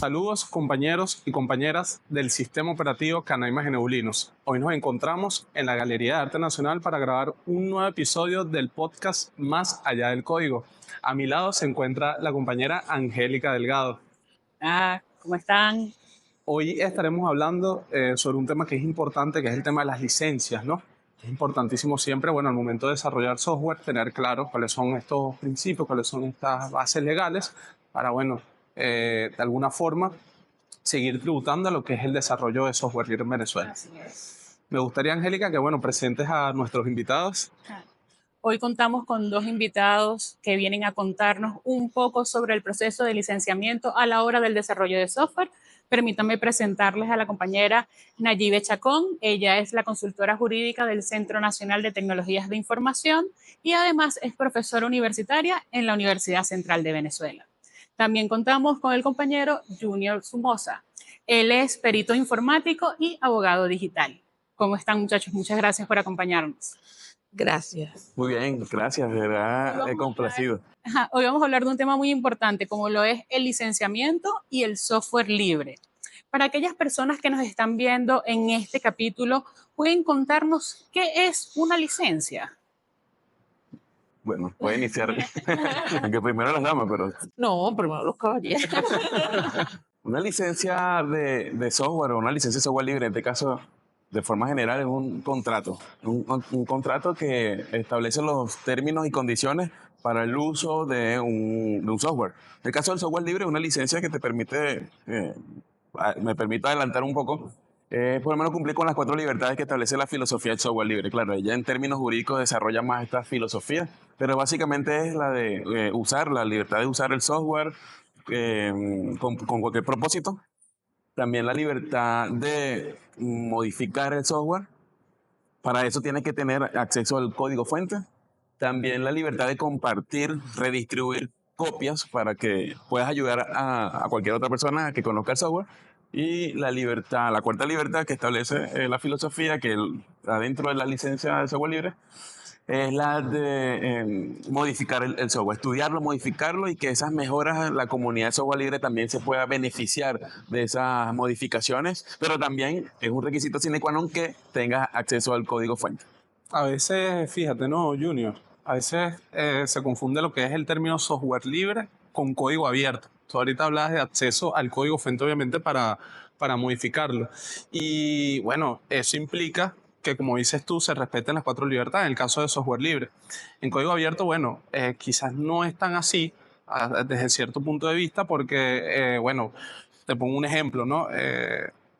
Saludos compañeros y compañeras del Sistema Operativo Canaima Geneulinos. Hoy nos encontramos en la Galería de Arte Nacional para grabar un nuevo episodio del podcast Más Allá del Código. A mi lado se encuentra la compañera Angélica Delgado. ¿Cómo están? Hoy estaremos hablando sobre un tema que es importante, que es el tema de las licencias, ¿no? Es importantísimo siempre, al momento de desarrollar software, tener claro cuáles son estos principios, cuáles son estas bases legales para, de alguna forma, seguir tributando a lo que es el desarrollo de software libre en Venezuela. Así es. Me gustaría, Angélica, que, presentes a nuestros invitados. Hoy contamos con dos invitados que vienen a contarnos un poco sobre el proceso de licenciamiento a la hora del desarrollo de software. Permítanme presentarles a la compañera Nayibe Chacón. Ella es la consultora jurídica del Centro Nacional de Tecnologías de Información y además es profesora universitaria en la Universidad Central de Venezuela. También contamos con el compañero Junior Somoza. Él es perito informático y abogado digital. ¿Cómo están, muchachos? Muchas gracias por acompañarnos. Gracias. Muy bien, gracias, de verdad, complacido. Hoy vamos a hablar de un tema muy importante, como lo es el licenciamiento y el software libre. Para aquellas personas que nos están viendo en este capítulo, ¿pueden contarnos qué es una licencia? Bueno, puede iniciar, aunque primero las damas, pero... No, primero los caballeros. Una licencia de software o una licencia de software libre, en este caso, de forma general, es un contrato. Un contrato que establece los términos y condiciones para el uso de un software. En el caso del software libre, una licencia que te permite, me permite adelantar un poco, por lo menos cumplir con las 4 libertades que establece la filosofía del software libre. Claro, ella en términos jurídicos desarrolla más esta filosofía, pero básicamente es la de usar, la libertad de usar el software con cualquier propósito. También la libertad de modificar el software. Para eso tienes que tener acceso al código fuente. También la libertad de compartir, redistribuir copias para que puedas ayudar a cualquier otra persona que conozca el software. Y la libertad, la cuarta libertad que establece la filosofía, que adentro de la licencia de software libre, es la de modificar el software, estudiarlo, modificarlo y que esas mejoras, la comunidad de software libre también se pueda beneficiar de esas modificaciones, pero también es un requisito sine qua non que tengas acceso al código fuente. A veces, fíjate, ¿no, Junior? A veces se confunde lo que es el término software libre con código abierto. Tú ahorita hablabas de acceso al código fuente, obviamente, para modificarlo. Y eso implica que, como dices tú, se respeten las 4 libertades en el caso de software libre. En código abierto, quizás no es tan así desde cierto punto de vista porque, te pongo un ejemplo, ¿no?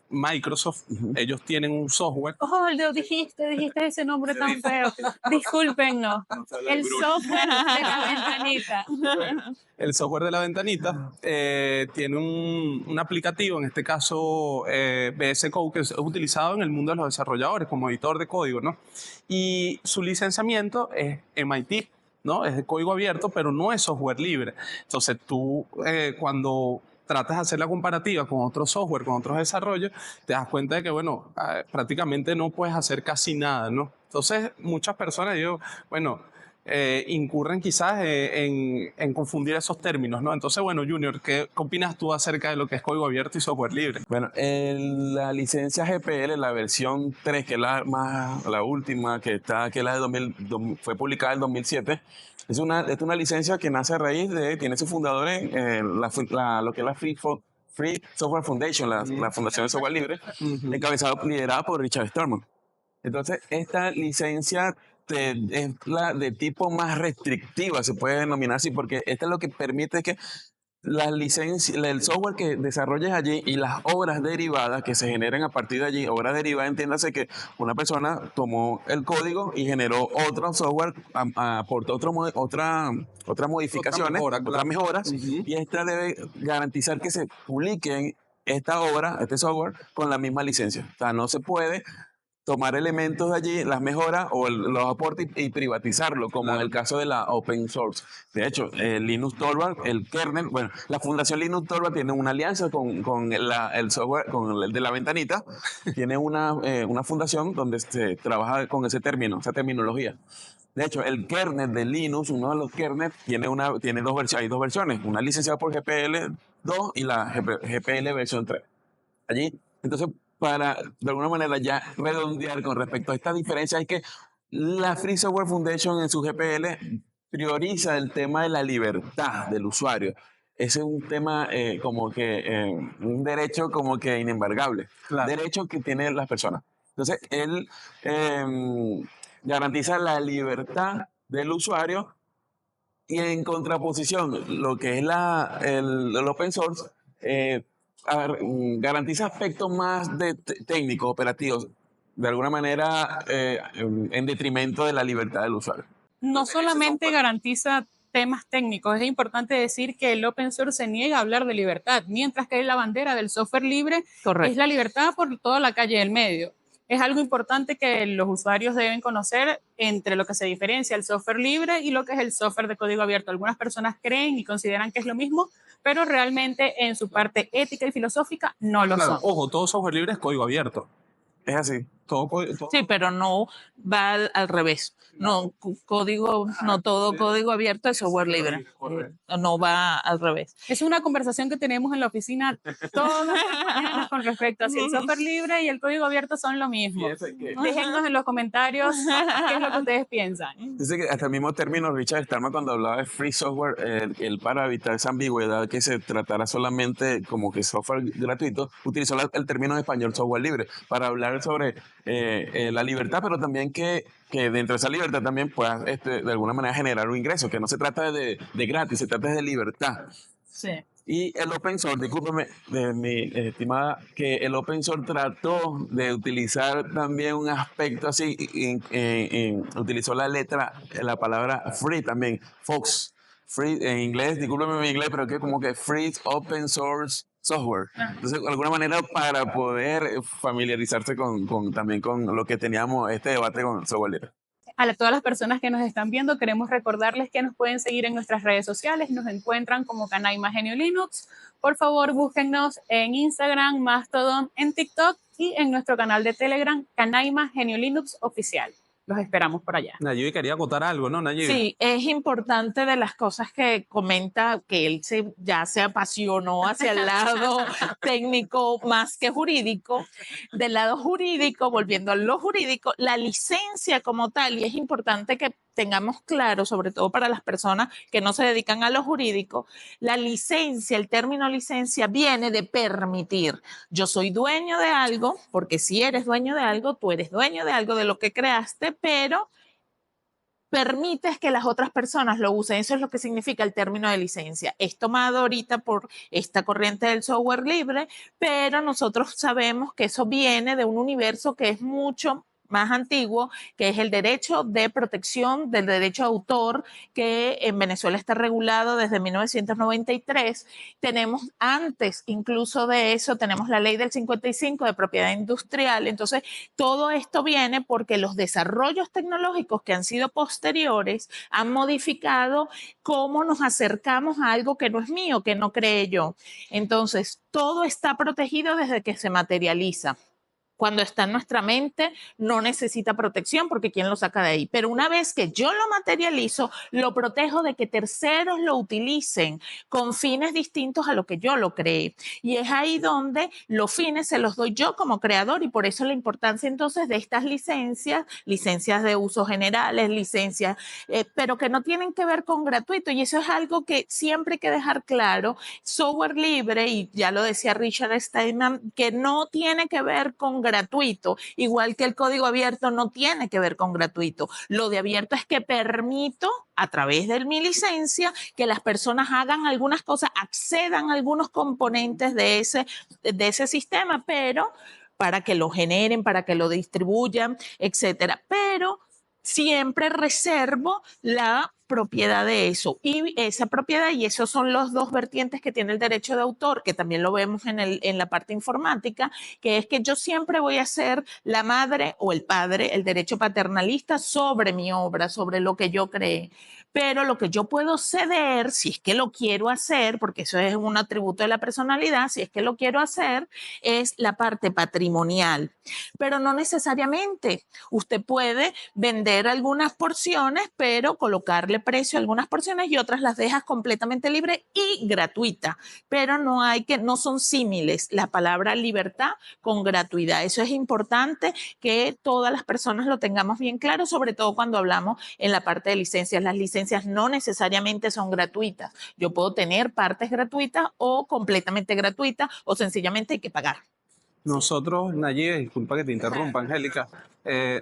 Microsoft, ellos tienen un software. Oh, dijiste ese nombre tan feo. Discúlpenos. El software de la ventanita. El software de la ventanita tiene un aplicativo, en este caso VS Code, que es utilizado en el mundo de los desarrolladores como editor de código, ¿no? Y su licenciamiento es MIT, ¿no? Es de código abierto, pero no es software libre. Entonces tú, cuando tratas de hacer la comparativa con otro software, con otros desarrollos, te das cuenta de que, prácticamente no puedes hacer casi nada, ¿no? Entonces, muchas personas, incurren quizás en confundir esos términos, ¿no? Entonces, Junior, ¿qué opinas tú acerca de lo que es código abierto y software libre? Bueno, la licencia GPL, la versión 3, que es la última, que es la de fue publicada en 2007, es una licencia que nace a raíz tiene su fundador en lo que es la Free Software Foundation, la Fundación de Software Libre, liderada por Richard Stallman. Entonces, esta licencia es la de tipo más restrictiva, se puede denominar así, porque esta es lo que permite que el software que desarrolles allí y las obras derivadas que se generen a partir de allí, obras derivadas, entiéndase que una persona tomó el código y generó otro software, aportó otras modificaciones, otras mejoras, y esta debe garantizar que se publiquen esta obra, este software, con la misma licencia. O sea, no se puede tomar elementos de allí, las mejoras o los aportes y privatizarlo, como en el caso de la open source. De hecho, Linus Torvald, el kernel, la Fundación Linus Torvald tiene una alianza con el software, con el de la ventanita, tiene una fundación donde se trabaja con ese término, esa terminología. De hecho, el kernel de Linux, uno de los kernels, tiene dos versiones, hay dos versiones, una licenciada por GPL 2 y la GPL versión 3. Allí, entonces, para de alguna manera ya redondear con respecto a esta diferencia, es que la Free Software Foundation en su GPL prioriza el tema de la libertad del usuario. Ese es un tema como que, un derecho como que inembargable, Claro. derecho que tienen las personas. Entonces, él garantiza la libertad del usuario y en contraposición, lo que es el open source, garantiza aspectos más técnicos, operativos, de alguna manera en detrimento de la libertad del usuario. No solamente garantiza temas técnicos, es importante decir que el open source se niega a hablar de libertad, mientras que la bandera del software libre Correcto. es la libertad por toda la calle del medio. Es algo importante que los usuarios deben conocer entre lo que se diferencia el software libre y lo que es el software de código abierto. Algunas personas creen y consideran que es lo mismo, pero realmente en su parte ética y filosófica no lo Claro, son. ojo, todo software libre es código abierto. Es así. Todo. Sí, pero no va al revés. No, código, no todo código abierto es software libre. No va al revés. Es una conversación que tenemos en la oficina todas las mañanas con respecto a si el software libre y el código abierto son lo mismo. Déjennos en los comentarios qué es lo que ustedes piensan. Dice que hasta el mismo término Richard Stallman, cuando hablaba de free software, él para evitar esa ambigüedad que se tratara solamente como que software gratuito, utilizó el término en español software libre para hablar sobre la libertad, pero también que dentro de esa libertad también puedas de alguna manera generar un ingreso, que no se trata de gratis, se trata de libertad. Sí. Y el open source, discúlpeme, de mi estimada, que el open source trató de utilizar también un aspecto así, utilizó la palabra free también, Fox, free en inglés, discúlpeme mi inglés, pero que como que free open source software. Entonces, de alguna manera, para poder familiarizarse también con lo que teníamos este debate con software libre. A todas las personas que nos están viendo, queremos recordarles que nos pueden seguir en nuestras redes sociales. Nos encuentran como Canaima Genio Linux. Por favor, búsquennos en Instagram, Mastodon, en TikTok y en nuestro canal de Telegram, Canaima Genio Linux Oficial. Los esperamos por allá. Nayibi quería acotar algo, ¿no, Nayibi? Sí, es importante de las cosas que comenta que él ya se apasionó hacia el lado técnico más que jurídico. Del lado jurídico, volviendo a lo jurídico, la licencia como tal, y es importante que tengamos claro, sobre todo para las personas que no se dedican a lo jurídico, la licencia, el término licencia viene de permitir. Yo soy dueño de algo, porque si eres dueño de algo, tú eres dueño de algo de lo que creaste, pero permites que las otras personas lo usen. Eso es lo que significa el término de licencia. Es tomado ahorita por esta corriente del software libre, pero nosotros sabemos que eso viene de un universo que es mucho más antiguo, que es el derecho de protección del derecho de autor, que en Venezuela está regulado desde 1993. Tenemos antes incluso de eso, tenemos la ley del 55 de propiedad industrial. Entonces, todo esto viene porque los desarrollos tecnológicos que han sido posteriores han modificado cómo nos acercamos a algo que no es mío, que no creé yo. Entonces, todo está protegido desde que se materializa. Cuando está en nuestra mente, no necesita protección porque ¿quién lo saca de ahí? Pero una vez que yo lo materializo, lo protejo de que terceros lo utilicen con fines distintos a lo que yo lo creé. Y es ahí donde los fines se los doy yo como creador, y por eso la importancia entonces de estas licencias de uso generales, licencias, pero que no tienen que ver con gratuito. Y eso es algo que siempre hay que dejar claro. Software libre, y ya lo decía Richard Stallman, que no tiene que ver con gratuito, igual que el código abierto no tiene que ver con gratuito. Lo de abierto es que permito a través de mi licencia que las personas hagan algunas cosas, accedan a algunos componentes de ese sistema, pero para que lo generen, para que lo distribuyan, etcétera. Pero siempre reservo la propiedad de eso, y esa propiedad, y esos son los dos vertientes que tiene el derecho de autor, que también lo vemos en la parte informática, que es que yo siempre voy a ser la madre o el padre, el derecho paternalista sobre mi obra, sobre lo que yo creé, pero lo que yo puedo ceder, si es que lo quiero hacer, porque eso es un atributo de la personalidad, si es que lo quiero hacer, es la parte patrimonial. Pero no necesariamente. Usted puede vender algunas porciones, pero colocarle precio a algunas porciones y otras las dejas completamente libre y gratuita. Pero no son símiles la palabra libertad con gratuidad. Eso es importante que todas las personas lo tengamos bien claro, sobre todo cuando hablamos en la parte de licencias. Las licencias no necesariamente son gratuitas. Yo puedo tener partes gratuitas o completamente gratuitas o sencillamente hay que pagar. Nosotros, Nayib, disculpa que te interrumpa, Angélica,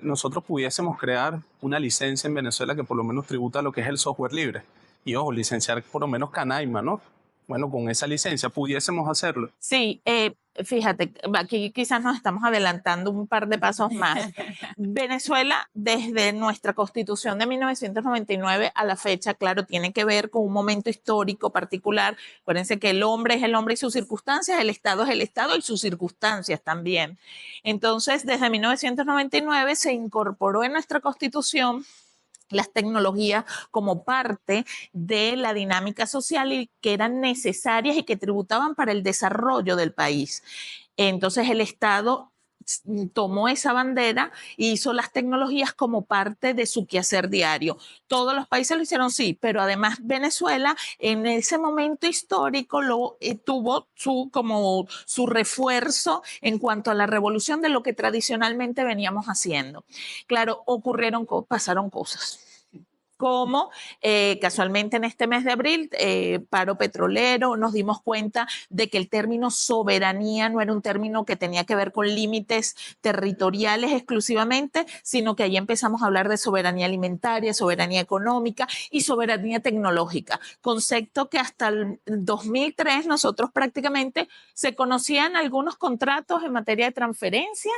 nosotros pudiésemos crear una licencia en Venezuela que por lo menos tributa lo que es el software libre. Y ojo, licenciar por lo menos Canaima, ¿no? Bueno, con esa licencia pudiésemos hacerlo. Sí, fíjate, aquí quizás nos estamos adelantando un par de pasos más. Venezuela, desde nuestra Constitución de 1999 a la fecha, claro, tiene que ver con un momento histórico particular. Acuérdense que el hombre es el hombre y sus circunstancias, el Estado es el Estado y sus circunstancias también. Entonces, desde 1999 se incorporó en nuestra Constitución las tecnologías como parte de la dinámica social y que eran necesarias y que tributaban para el desarrollo del país. Entonces el Estado tomó esa bandera e hizo las tecnologías como parte de su quehacer diario. Todos los países lo hicieron, sí, pero además Venezuela en ese momento histórico tuvo su refuerzo en cuanto a la revolución de lo que tradicionalmente veníamos haciendo. Claro, pasaron cosas. Como casualmente en este mes de abril, paro petrolero, nos dimos cuenta de que el término soberanía no era un término que tenía que ver con límites territoriales exclusivamente, sino que ahí empezamos a hablar de soberanía alimentaria, soberanía económica y soberanía tecnológica, concepto que hasta el 2003 nosotros prácticamente se conocían algunos contratos en materia de transferencia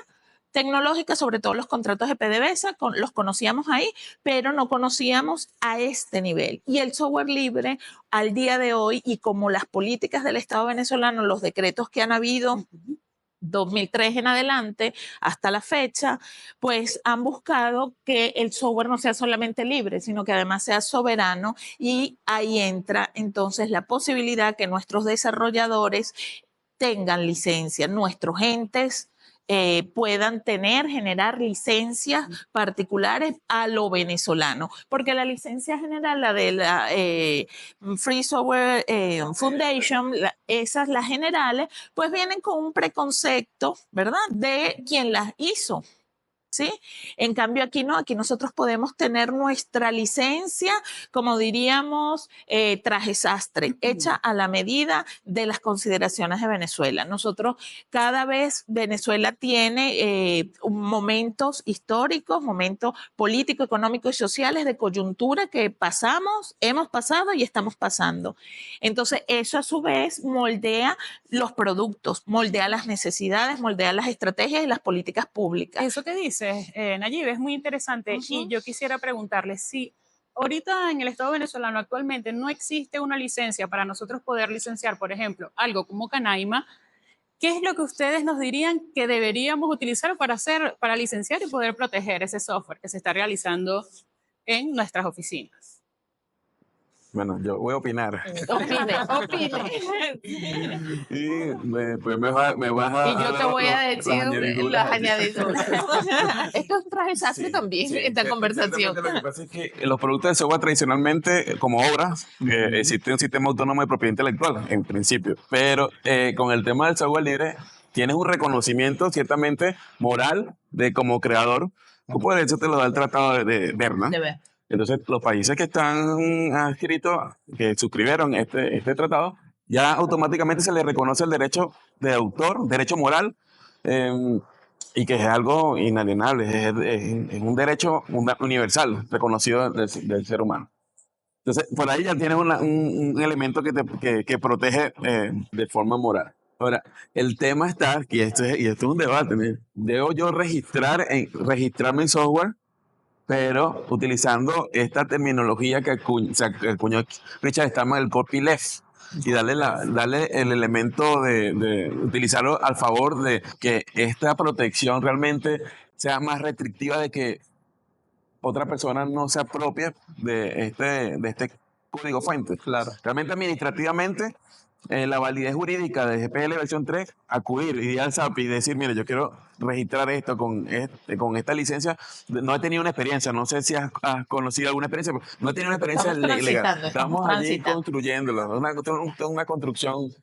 tecnológica, sobre todo los contratos de PDVSA, los conocíamos ahí, pero no conocíamos a este nivel. Y el software libre al día de hoy, y como las políticas del Estado venezolano, los decretos que han habido 2003 en adelante hasta la fecha, pues han buscado que el software no sea solamente libre, sino que además sea soberano, y ahí entra entonces la posibilidad que nuestros desarrolladores tengan licencia, nuestros entes puedan generar licencias particulares a lo venezolano, porque la licencia general, la de la Free Software Foundation, esas las generales, pues vienen con un preconcepto, ¿verdad?, de quien las hizo. ¿Sí? En cambio aquí no, aquí nosotros podemos tener nuestra licencia, como diríamos, traje sastre, hecha a la medida de las consideraciones de Venezuela. Nosotros cada vez Venezuela tiene momentos históricos, momentos políticos, económicos y sociales de coyuntura que hemos pasado y estamos pasando. Entonces eso a su vez moldea los productos, moldea las necesidades, moldea las estrategias y las políticas públicas. Eso que dices, Nayib, es muy interesante. Y yo quisiera preguntarle si ahorita en el Estado venezolano actualmente no existe una licencia para nosotros poder licenciar, por ejemplo, algo como Canaima, ¿qué es lo que ustedes nos dirían que deberíamos utilizar para licenciar y poder proteger ese software que se está realizando en nuestras oficinas? Bueno, yo voy a opinar. Opine. Y pues me vas a... Y yo te voy a decir las añadiduras. Esto es traje sastre también, esta conversación. Lo que pasa es que los productos de software tradicionalmente, como obras, existe un sistema autónomo de propiedad intelectual, en principio. Pero con el tema del software libre, tienes un reconocimiento ciertamente moral de como creador. Por eso te lo da el Tratado de Berna. Entonces, los países que están adscritos, que suscribieron este tratado, ya automáticamente se les reconoce el derecho de autor, derecho moral, y que es algo inalienable, es un derecho universal reconocido del ser humano. Entonces, por ahí ya tienes un elemento que protege de forma moral. Ahora, el tema está, y esto es un debate, ¿no? ¿Debo yo registrarme en software? Pero utilizando esta terminología que acuñó Richard Stallman, el copyleft, y darle el elemento de utilizarlo al favor de que esta protección realmente sea más restrictiva de que otra persona no se apropie de este código fuente. Claro. Realmente administrativamente, la validez jurídica de GPL versión 3, acudir y ir al SAP y decir, mire, yo quiero registrar esto con esta licencia. No he tenido una experiencia, no sé si has conocido alguna experiencia, pero no he tenido una experiencia legal. Estamos allí construyéndolo, una construcción,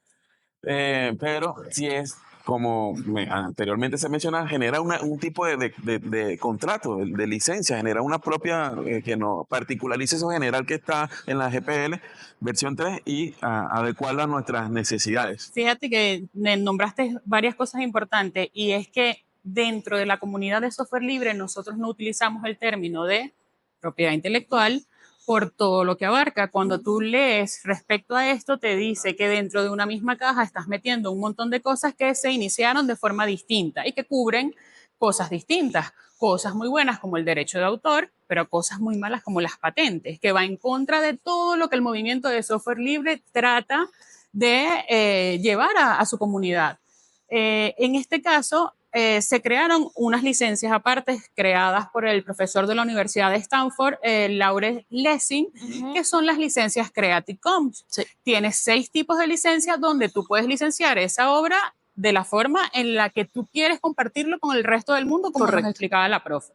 pero si es como anteriormente se menciona, genera un tipo de contrato, de licencia, genera una propia que nos particularice eso general que está en la GPL versión 3 y adecuarla a nuestras necesidades. Fíjate que nombraste varias cosas importantes y es que dentro de la comunidad de software libre nosotros no utilizamos el término de propiedad intelectual por todo lo que abarca. Cuando tú lees respecto a esto, te dice que dentro de una misma caja estás metiendo un montón de cosas que se iniciaron de forma distinta y que cubren cosas distintas, cosas muy buenas como el derecho de autor, pero cosas muy malas como las patentes, que va en contra de todo lo que el movimiento de software libre trata de llevar a su comunidad. En este caso, se crearon unas licencias aparte creadas por el profesor de la Universidad de Stanford, Laurel Lessing, que son las licencias Creative Commons. Sí. Tienes 6 tipos de licencias donde tú puedes licenciar esa obra de la forma en la que tú quieres compartirlo con el resto del mundo, como nos explicaba la profe.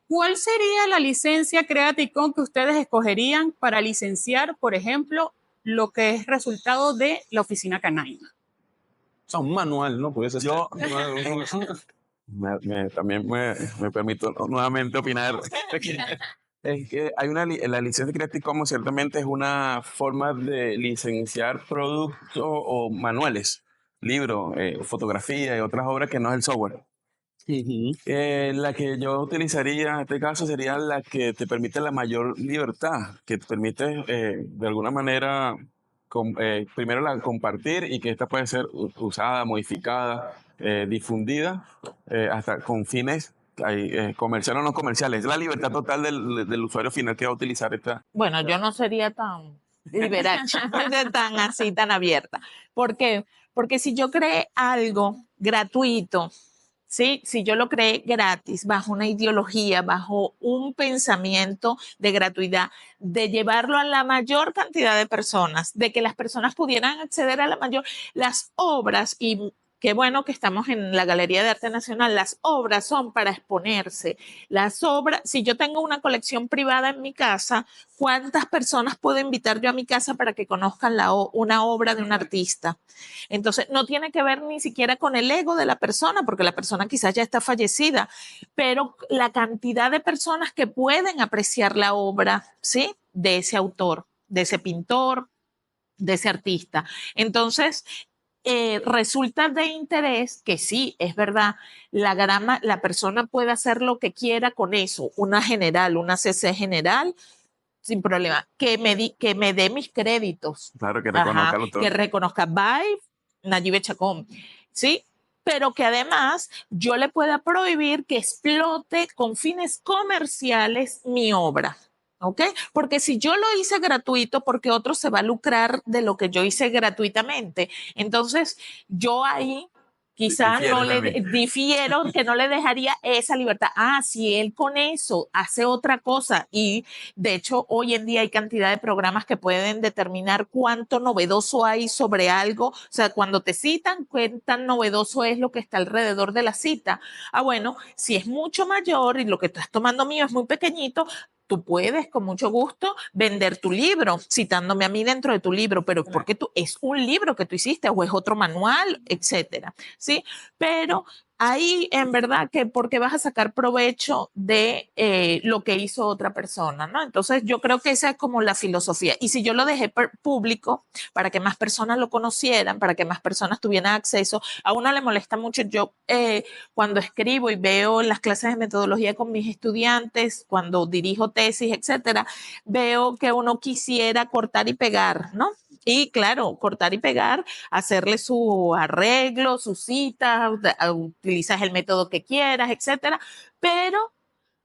¿Cuál sería la licencia Creative Commons que ustedes escogerían para licenciar, por ejemplo, lo que es resultado de la oficina Canaima? O sea, un manual, ¿no? Pudiese ser. Yo también me permito nuevamente opinar. Es que hay la licencia Creative Commons ciertamente es una forma de licenciar productos o manuales, libros, fotografía y otras obras que no es el software. La que yo utilizaría en este caso sería la que te permite la mayor libertad, que te permite de alguna manera primero la compartir y que esta puede ser usada, modificada, difundida hasta con fines comerciales o no comerciales. Es la libertad total del usuario final que va a utilizar esta. Bueno, yo no sería tan liberal, tan así, tan abierta. ¿Por qué? Porque si yo creé algo gratuito, ¿sí? Si yo lo creé gratis, bajo una ideología, bajo un pensamiento de gratuidad, de llevarlo a la mayor cantidad de personas, de que las personas pudieran acceder a las obras, y qué bueno que estamos en la Galería de Arte Nacional, las obras son para exponerse. Las obras, si yo tengo una colección privada en mi casa, ¿cuántas personas puedo invitar yo a mi casa para que conozcan una obra de un artista? Entonces, no tiene que ver ni siquiera con el ego de la persona, porque la persona quizás ya está fallecida, pero la cantidad de personas que pueden apreciar la obra, ¿sí? De ese autor, de ese pintor, de ese artista. Entonces, resulta de interés que sí, es verdad, la persona puede hacer lo que quiera con eso, una CC general, sin problema, que me dé mis créditos. Claro, que reconozca el autor. Que reconozca by Nayib Chacón, ¿sí? Pero que además yo le pueda prohibir que explote con fines comerciales mi obra. ¿Ok? Porque si yo lo hice gratuito, porque otro se va a lucrar de lo que yo hice gratuitamente. Entonces, yo ahí quizás difiero que no le dejaría esa libertad. Si él con eso hace otra cosa, y de hecho hoy en día hay cantidad de programas que pueden determinar cuánto novedoso hay sobre algo. O sea, cuando te citan, qué tan novedoso es lo que está alrededor de la cita. Bueno, si es mucho mayor y lo que estás tomando mío es muy pequeñito, tú puedes con mucho gusto vender tu libro, citándome a mí dentro de tu libro, pero porque es un libro que tú hiciste o es otro manual, etcétera, ¿sí? Pero ahí en verdad que porque vas a sacar provecho de lo que hizo otra persona, ¿no? Entonces yo creo que esa es como la filosofía. Y si yo lo dejé público para que más personas lo conocieran, para que más personas tuvieran acceso, a uno le molesta mucho. Yo cuando escribo y veo las clases de metodología con mis estudiantes, cuando dirijo tesis, etcétera, veo que uno quisiera cortar y pegar, ¿no? Y claro, cortar y pegar, hacerle su arreglo, su cita, utilizas el método que quieras, etcétera. Pero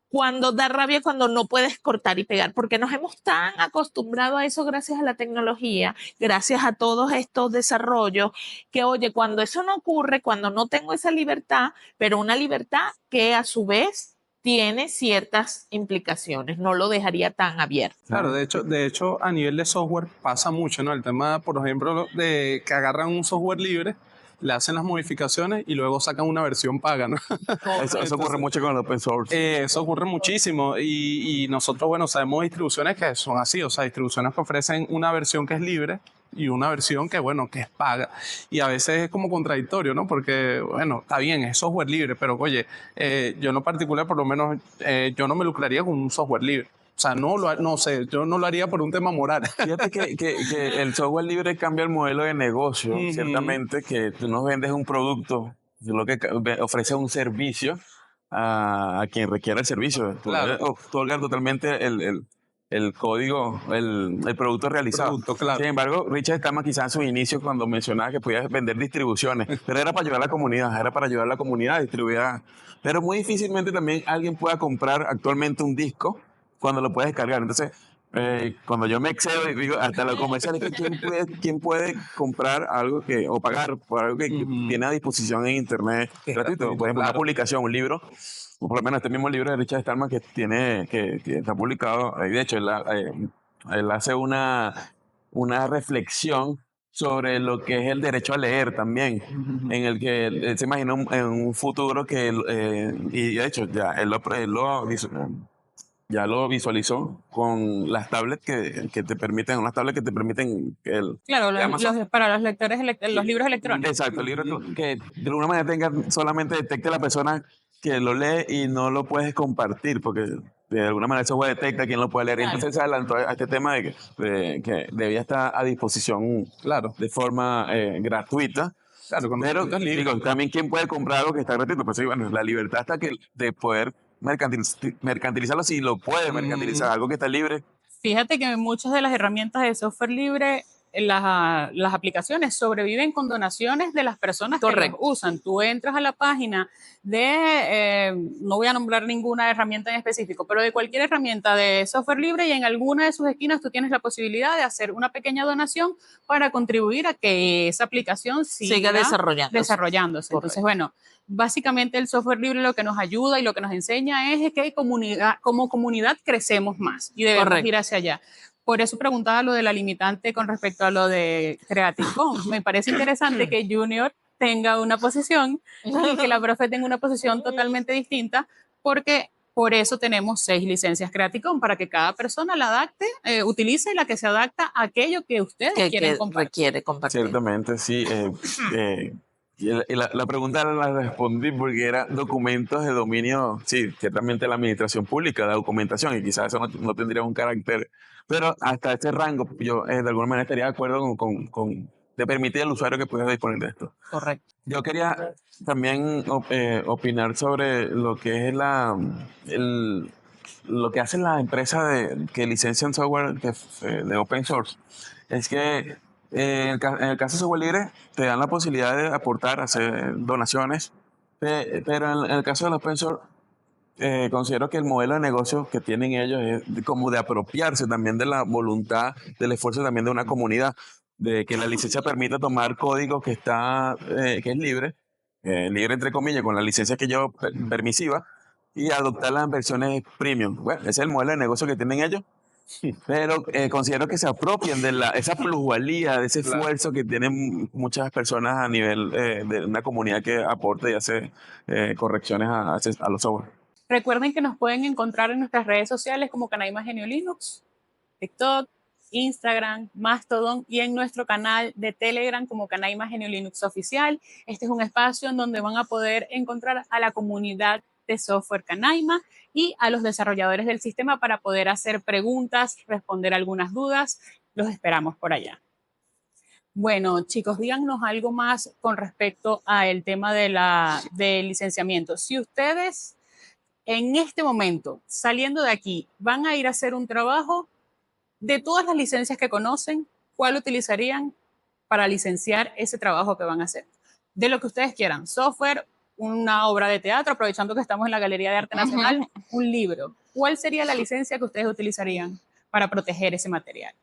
cuando da rabia, cuando no puedes cortar y pegar, porque nos hemos tan acostumbrado a eso gracias a la tecnología, gracias a todos estos desarrollos, que oye, cuando eso no ocurre, cuando no tengo esa libertad, pero una libertad que a su vez tiene ciertas implicaciones, no lo dejaría tan abierto. Claro, de hecho, a nivel de software pasa mucho, ¿no? El tema, por ejemplo, de que agarran un software libre, le hacen las modificaciones y luego sacan una versión paga, ¿no? Eso ocurre mucho con el open source. Eso ocurre muchísimo y nosotros, bueno, sabemos distribuciones que son así, o sea, distribuciones que ofrecen una versión que es libre y una versión que, bueno, que es paga. Y a veces es como contradictorio, ¿no? Porque, bueno, está bien, es software libre, pero oye, yo en lo particular, por lo menos, yo no me lucraría con un software libre. O sea, no sé, yo no lo haría por un tema moral. Fíjate que el software libre cambia el modelo de negocio, Ujú. ciertamente, que tú no vendes un producto, sino que ofreces un servicio a quien requiera el servicio. Tú Claro. otorgas totalmente el código, el producto realizado. Producto, claro. Sin embargo, Richard Stallman quizás en sus inicios cuando mencionaba que podías vender distribuciones, pero era para ayudar a la comunidad, a distribuir. Pero muy difícilmente también alguien pueda comprar actualmente un disco cuando lo puedes descargar. Entonces, cuando yo me excedo y digo, hasta los comerciales, ¿quién puede comprar algo o pagar por algo que Ujú. tiene a disposición en internet Que es gratuito? gratuito, Por ejemplo, una claro. publicación, un libro, o por lo menos este mismo libro de Richard Stallman que está publicado. De hecho, él hace una reflexión sobre lo que es el derecho a leer también, Ujú. en el que él se imagina en un futuro que, y de hecho, ya lo visualizó con las tablets que te permiten, unas tablets que te permiten Claro, que Amazon. para los lectores, los libros electrónicos. Exacto, el libro que de alguna manera solamente detecte la persona que lo lee y no lo puedes compartir, porque de alguna manera eso detecta quién lo puede leer. Y Claro. entonces se adelantó a este tema que debía estar a disposición, Claro, de forma gratuita. claro, con Pero los libros. digo, también quién puede comprar algo que está gratuito. Pues sí, bueno, la libertad hasta que de poder mercantilizarlo, si lo puede mercantilizar, algo que está libre. Fíjate que muchas de las herramientas de software libre, las aplicaciones sobreviven con donaciones de las personas que las Correcto. usan. Tú entras a la página no voy a nombrar ninguna herramienta en específico, pero de cualquier herramienta de software libre y en alguna de sus esquinas tú tienes la posibilidad de hacer una pequeña donación para contribuir a que esa aplicación Siga desarrollándose. Correcto. Entonces, bueno, básicamente el software libre lo que nos ayuda y lo que nos enseña es que como comunidad crecemos más y debemos Correcto. ir hacia allá. Por eso preguntaba lo de la limitante con respecto a lo de Creative Commons. Me parece interesante que Junior tenga una posición y que la profe tenga una posición totalmente distinta, porque por eso tenemos 6 licencias Creative Commons, para que cada persona la adapte, utilice la que se adapta a aquello que ustedes quieren que compartir. requiere compartir. Ciertamente, sí. Y la pregunta la respondí porque era documentos de dominio, sí, ciertamente la administración pública, la documentación, y quizás eso no tendría un carácter, pero hasta ese rango yo de alguna manera estaría de acuerdo de permitir al usuario que pueda disponer de esto. Correcto. Yo quería también opinar sobre lo que es lo que hacen las empresas que licencian software de open source. Es que en el caso de software libre te dan la posibilidad de aportar, hacer donaciones, pero en el caso del open source considero que el modelo de negocio que tienen ellos es como de apropiarse también de la voluntad, del esfuerzo también de una comunidad, de que la licencia permita tomar código que es libre, libre entre comillas, con la licencia que yo permisiva, y adoptar las versiones premium. Bueno, ese es el modelo de negocio que tienen ellos. Pero considero que se apropian de esa plusvalía, de ese esfuerzo que tienen muchas personas a nivel de una comunidad que aporta y hace correcciones a los software. Recuerden que nos pueden encontrar en nuestras redes sociales como Canaima Genio Linux, TikTok, Instagram, Mastodon y en nuestro canal de Telegram como Canaima Genio Linux Oficial. Este es un espacio en donde van a poder encontrar a la comunidad de software Canaima y a los desarrolladores del sistema para poder hacer preguntas, responder algunas dudas. Los esperamos por allá. Bueno, chicos, díganos algo más con respecto al tema del licenciamiento. Si ustedes en este momento, saliendo de aquí, van a ir a hacer un trabajo, de todas las licencias que conocen, ¿cuál utilizarían para licenciar ese trabajo que van a hacer? De lo que ustedes quieran, software, una obra de teatro, aprovechando que estamos en la Galería de Arte Nacional, un libro. ¿Cuál sería la licencia que ustedes utilizarían para proteger ese material?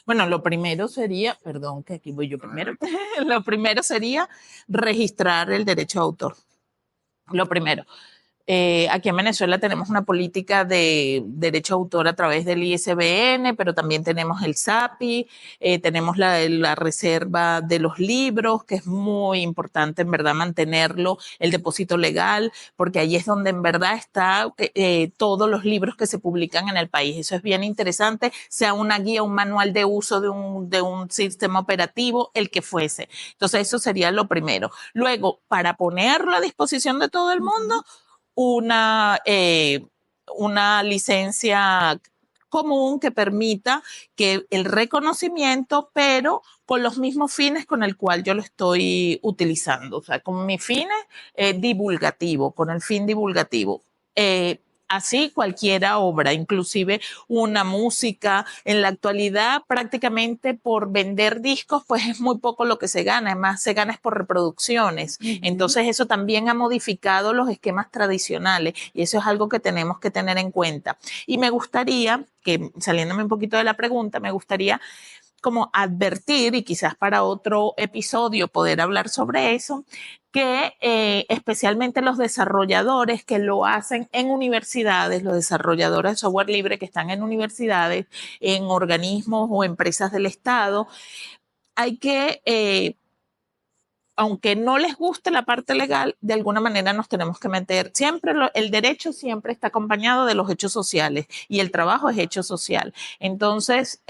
Bueno, lo primero sería, perdón que aquí voy yo primero, lo primero sería registrar el derecho de autor. Lo primero. Aquí en Venezuela tenemos una política de derecho de autor a través del ISBN, pero también tenemos el SAPI, tenemos la reserva de los libros, que es muy importante en verdad mantenerlo, el depósito legal, porque ahí es donde en verdad está todos los libros que se publican en el país. Eso es bien interesante, sea una guía, un manual de uso de un sistema operativo, el que fuese. Entonces eso sería lo primero. Luego, para ponerlo a disposición de todo el mundo, una licencia común que permita que el reconocimiento, pero con los mismos fines con el cual yo lo estoy utilizando, o sea, con mis fines divulgativos, con el fin divulgativo. Así cualquiera obra, inclusive una música. En la actualidad prácticamente por vender discos pues es muy poco lo que se gana, además se gana es por reproducciones. Entonces eso también ha modificado los esquemas tradicionales y eso es algo que tenemos que tener en cuenta. Y me gustaría, que saliéndome un poquito de la pregunta, me gustaría como advertir, y quizás para otro episodio poder hablar sobre eso, que especialmente los desarrolladores que lo hacen en universidades, los desarrolladores de software libre que están en universidades, en organismos o empresas del Estado, hay que aunque no les guste la parte legal, de alguna manera nos tenemos que meter. Siempre el derecho siempre está acompañado de los hechos sociales y el trabajo es hecho social. Entonces,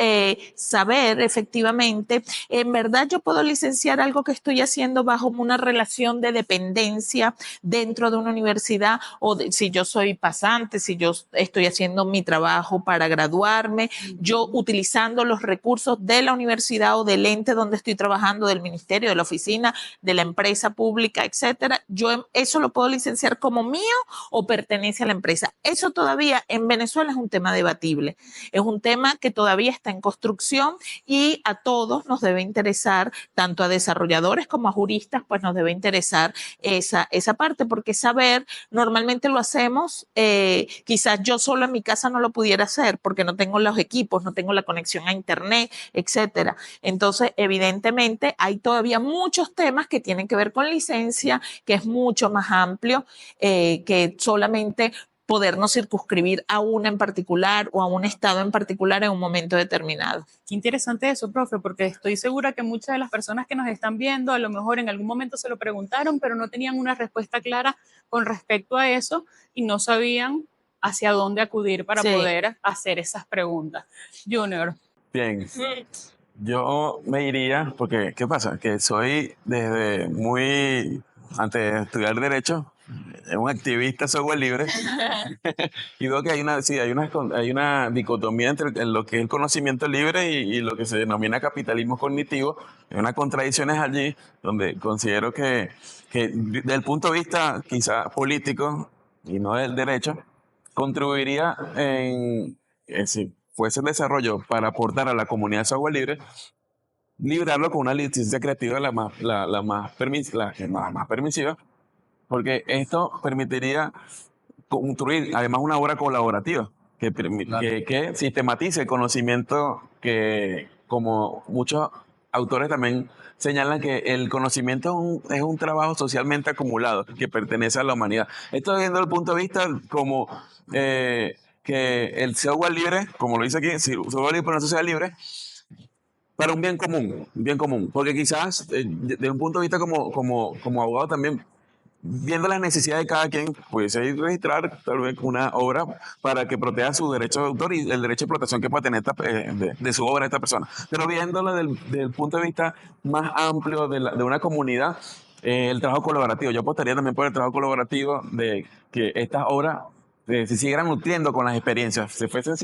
saber efectivamente, en verdad yo puedo licenciar algo que estoy haciendo bajo una relación de dependencia dentro de una universidad, o si yo soy pasante, si yo estoy haciendo mi trabajo para graduarme, yo utilizando los recursos de la universidad o del ente donde estoy trabajando, del ministerio, de la oficina, de la empresa pública, etcétera, yo eso lo puedo licenciar como mío o pertenece a la empresa. Eso todavía en Venezuela es un tema debatible, es un tema que todavía está en construcción y a todos nos debe interesar, tanto a desarrolladores como a juristas, pues nos debe interesar esa parte, porque saber, normalmente lo hacemos, quizás yo solo en mi casa no lo pudiera hacer porque no tengo los equipos, no tengo la conexión a internet, etcétera. Entonces, evidentemente, hay todavía muchos temas que tienen que ver con licencia, que es mucho más amplio que solamente podernos circunscribir a una en particular o a un estado en particular en un momento determinado. Qué interesante eso, profe, porque estoy segura que muchas de las personas que nos están viendo a lo mejor en algún momento se lo preguntaron, pero no tenían una respuesta clara con respecto a eso y no sabían hacia dónde acudir para poder hacer esas preguntas. Junior. Bien. Yo me iría, porque, ¿qué pasa? Que soy desde antes de estudiar Derecho, un activista software libre, y veo que hay una dicotomía entre lo que es el conocimiento libre y lo que se denomina capitalismo cognitivo. Hay unas contradicciones allí donde considero que desde el punto de vista quizá político y no del derecho, contribuiría si fuese el desarrollo para aportar a la comunidad de software libre, librarlo con una licencia creativa la más permisiva, porque esto permitiría construir además una obra colaborativa que sistematice el conocimiento, que como muchos autores también señalan que el conocimiento es un trabajo socialmente acumulado que pertenece a la humanidad. Esto viendo el punto de vista como que el software libre, como lo dice aquí, software libre para una sociedad libre, para un bien común, porque quizás de un punto de vista como abogado también, viendo las necesidades de cada quien, pudiese registrar tal vez una obra para que proteja su derecho de autor y el derecho de explotación que pueda tener de su obra esta persona. Pero viéndolo del punto de vista más amplio de una comunidad, el trabajo colaborativo. Yo apostaría también por el trabajo colaborativo, de que estas obras se siguieran nutriendo con las experiencias, se fuesen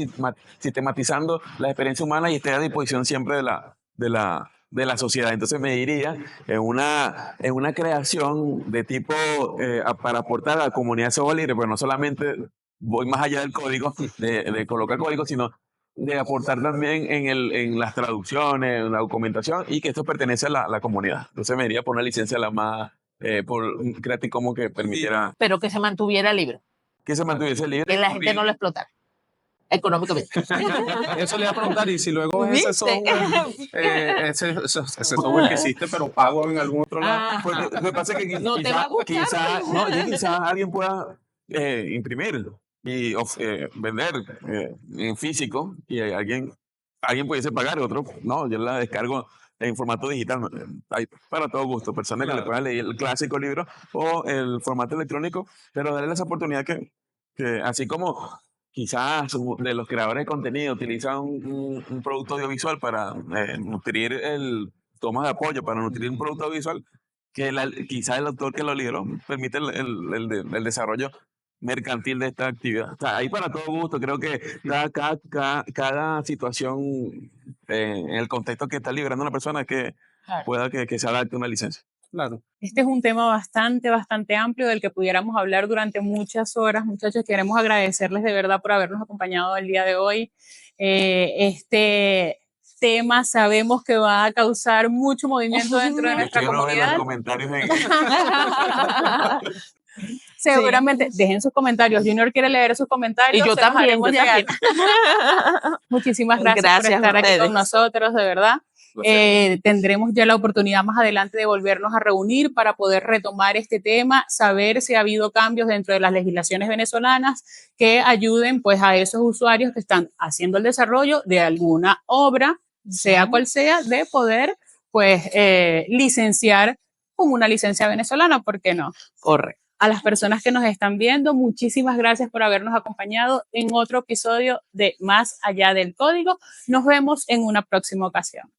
sistematizando la experiencia humana y esté a disposición siempre de la sociedad. Entonces me diría en una creación de tipo para aportar a la comunidad de software libre, pero no solamente voy más allá del código, de colocar código, sino de aportar también en las traducciones, en la documentación, y que esto pertenece a la comunidad. Entonces me diría por una licencia la más creativa, como que permitiera... Pero que se mantuviera libre. Que se mantuviese libre. Que la gente no lo explotara económicamente. Eso le iba a preguntar, y si luego es ese software que existe, pero pago en algún otro lado. Porque lo que pasa es que no te va a gustar, quizás alguien pueda imprimir y vender en físico y alguien pudiese pagar, otro no, yo la descargo en formato digital. Hay para todo gusto, personas que le Claro. puedan leer el clásico libro o el formato electrónico, pero darle esa oportunidad que así como quizás de los creadores de contenido utilizan un producto audiovisual para nutrir tomas de apoyo, para nutrir un producto audiovisual, que quizás el autor que lo lideró permite el desarrollo mercantil de esta actividad. O sea, hay para todo gusto. Creo que cada situación en el contexto que está liderando una persona es que Claro. pueda que se adapte a una licencia. Claro. Este es un tema bastante amplio del que pudiéramos hablar durante muchas horas. Muchachos, queremos agradecerles de verdad por habernos acompañado el día de hoy. Este tema sabemos que va a causar mucho movimiento dentro de Yo nuestra quiero ver los comunidad. comentarios Seguramente, dejen sus comentarios. Junior quiere leer sus comentarios. Y yo se los también, haremos yo llegar. también. Muchísimas gracias por Gracias a estar aquí con ustedes. nosotros, de verdad. Tendremos ya la oportunidad más adelante de volvernos a reunir para poder retomar este tema, saber si ha habido cambios dentro de las legislaciones venezolanas que ayuden pues a esos usuarios que están haciendo el desarrollo de alguna obra, sea cual sea, de poder pues licenciar con una licencia venezolana, ¿por qué no? Correcto. A las personas que nos están viendo, muchísimas gracias por habernos acompañado en otro episodio de Más Allá del Código. Nos vemos en una próxima ocasión.